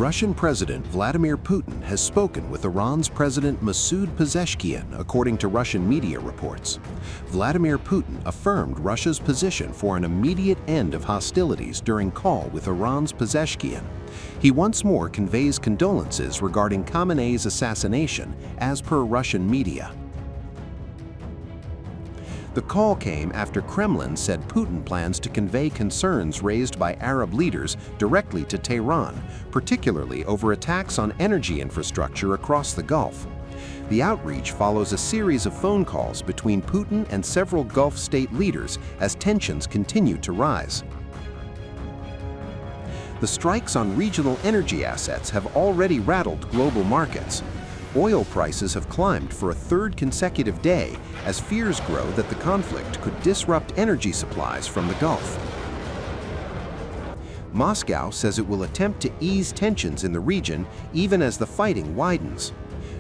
Russian President Vladimir Putin has spoken with Iran's President Masoud Pezeshkian, according to Russian media reports. Vladimir Putin affirmed Russia's position for an immediate end of hostilities during call with Iran's Pezeshkian. He once more conveys condolences regarding Khamenei's assassination, as per Russian media. The call came after Kremlin said Putin plans to convey concerns raised by Arab leaders directly to Tehran, particularly over attacks on energy infrastructure across the Gulf. The outreach follows a series of phone calls between Putin and several Gulf state leaders as tensions continue to rise. The strikes on regional energy assets have already rattled global markets. Oil prices have climbed for a third consecutive day as fears grow that the conflict could disrupt energy supplies from the Gulf. Moscow says it will attempt to ease tensions in the region even as the fighting widens.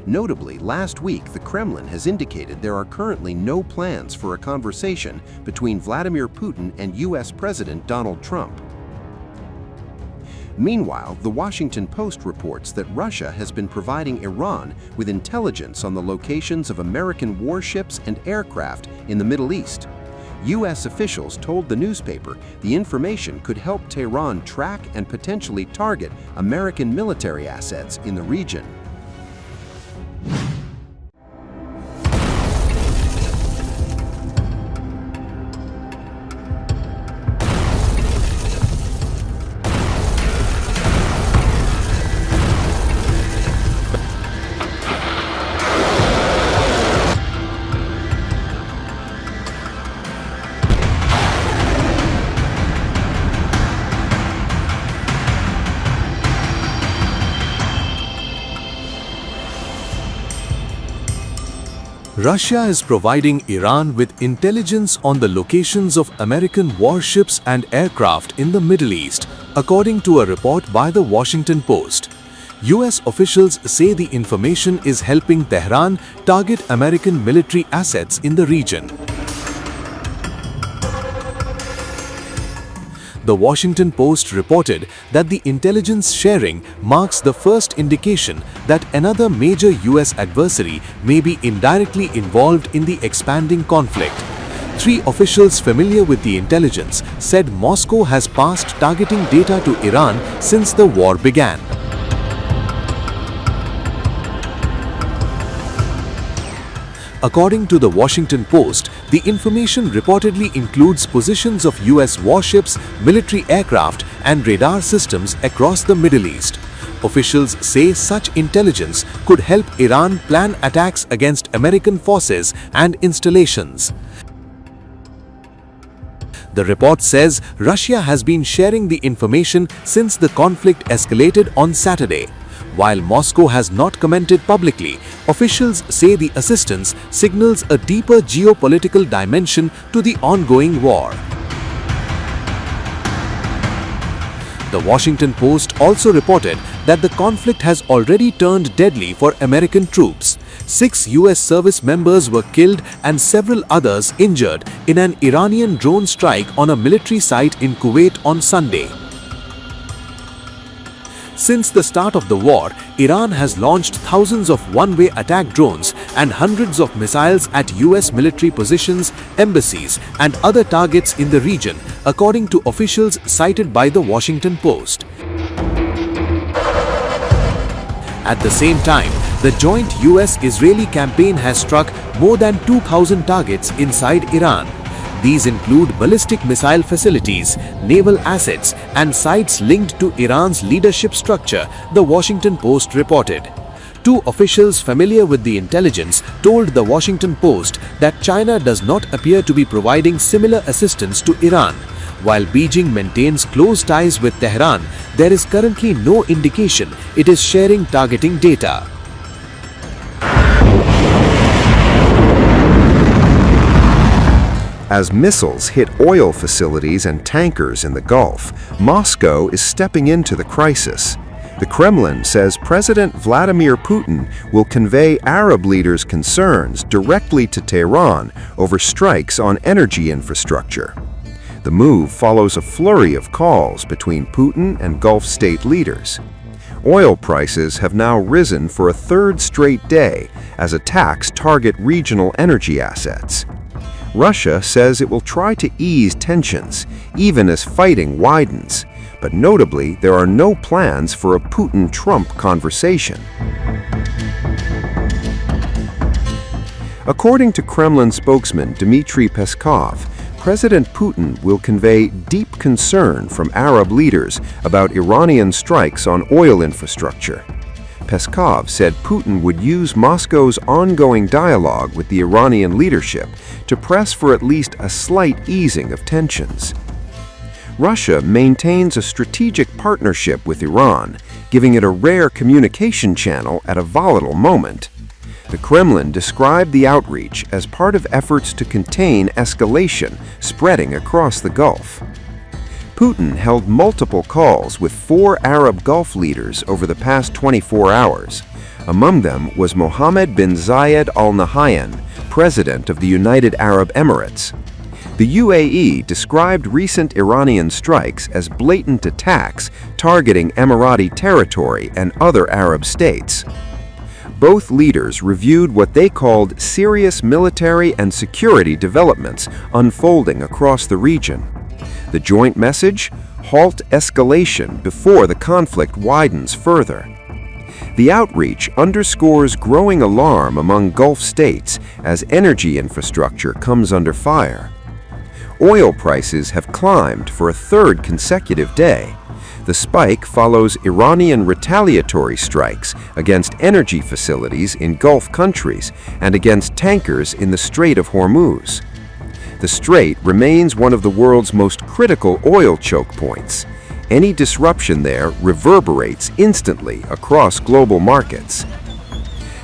Notably, last week the Kremlin has indicated there are currently no plans for a conversation between Vladimir Putin and US President Donald Trump. Meanwhile, the Washington Post reports that Russia has been providing Iran with intelligence on the locations of American warships and aircraft in the Middle East. U.S. officials told the newspaper the information could help Tehran track and potentially target American military assets in the region. Russia is providing Iran with intelligence on the locations of American warships and aircraft in the Middle East, according to a report by the Washington Post. US officials say the information is helping Tehran target American military assets in the region. The Washington Post reported that the intelligence sharing marks the first indication that another major US adversary may be indirectly involved in the expanding conflict. 3 officials familiar with the intelligence said Moscow has passed targeting data to Iran since the war began. According to the Washington Post, the information reportedly includes positions of US warships, military aircraft, and radar systems across the Middle East. Officials say such intelligence could help Iran plan attacks against American forces and installations. The report says Russia has been sharing the information since the conflict escalated on Saturday. While Moscow has not commented publicly, officials say the assistance signals a deeper geopolitical dimension to the ongoing war. The Washington Post also reported that the conflict has already turned deadly for American troops. 6 US service members were killed and several others injured in an Iranian drone strike on a military site in Kuwait on Sunday. Since the start of the war, Iran has launched thousands of one-way attack drones and hundreds of missiles at US military positions, embassies, and other targets in the region, according to officials cited by the Washington Post. At the same time, the joint US-Israeli campaign has struck more than 2,000 targets inside Iran. These include ballistic missile facilities, naval assets, and sites linked to Iran's leadership structure, the Washington Post reported. 2 officials familiar with the intelligence told the Washington Post that China does not appear to be providing similar assistance to Iran. While Beijing maintains close ties with Tehran, there is currently no indication it is sharing targeting data. As missiles hit oil facilities and tankers in the Gulf, Moscow is stepping into the crisis. The Kremlin says President Vladimir Putin will convey Arab leaders' concerns directly to Tehran over strikes on energy infrastructure. The move follows a flurry of calls between Putin and Gulf state leaders. Oil prices have now risen for a third straight day as attacks target regional energy assets. Russia says it will try to ease tensions, even as fighting widens. But notably, there are no plans for a Putin-Trump conversation. According to Kremlin spokesman Dmitry Peskov, President Putin will convey deep concern from Arab leaders about Iranian strikes on oil infrastructure. Peskov said Putin would use Moscow's ongoing dialogue with the Iranian leadership to press for at least a slight easing of tensions. Russia maintains a strategic partnership with Iran, giving it a rare communication channel at a volatile moment. The Kremlin described the outreach as part of efforts to contain escalation spreading across the Gulf. Putin held multiple calls with 4 Arab Gulf leaders over the past 24 hours. Among them was Mohammed bin Zayed Al Nahyan, President of the United Arab Emirates. The UAE described recent Iranian strikes as blatant attacks targeting Emirati territory and other Arab states. Both leaders reviewed what they called serious military and security developments unfolding across the region. The joint message: halt escalation before the conflict widens further. The outreach underscores growing alarm among Gulf states as energy infrastructure comes under fire. Oil prices have climbed for a third consecutive day. The spike follows Iranian retaliatory strikes against energy facilities in Gulf countries and against tankers in the Strait of Hormuz. The strait remains one of the world's most critical oil choke points. Any disruption there reverberates instantly across global markets.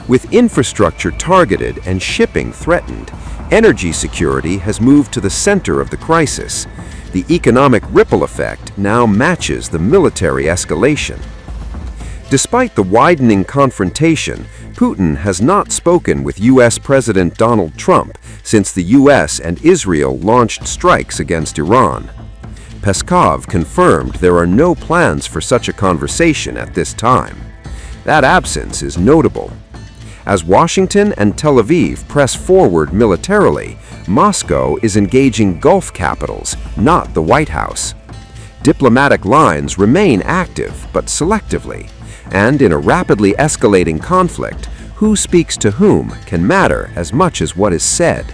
With infrastructure targeted and shipping threatened, energy security has moved to the center of the crisis. The economic ripple effect now matches the military escalation. Despite the widening confrontation, Putin has not spoken with U.S. President Donald Trump since the U.S. and Israel launched strikes against Iran. Peskov confirmed there are no plans for such a conversation at this time. That absence is notable. As Washington and Tel Aviv press forward militarily, Moscow is engaging Gulf capitals, not the White House. Diplomatic lines remain active, but selectively, and in a rapidly escalating conflict, who speaks to whom can matter as much as what is said.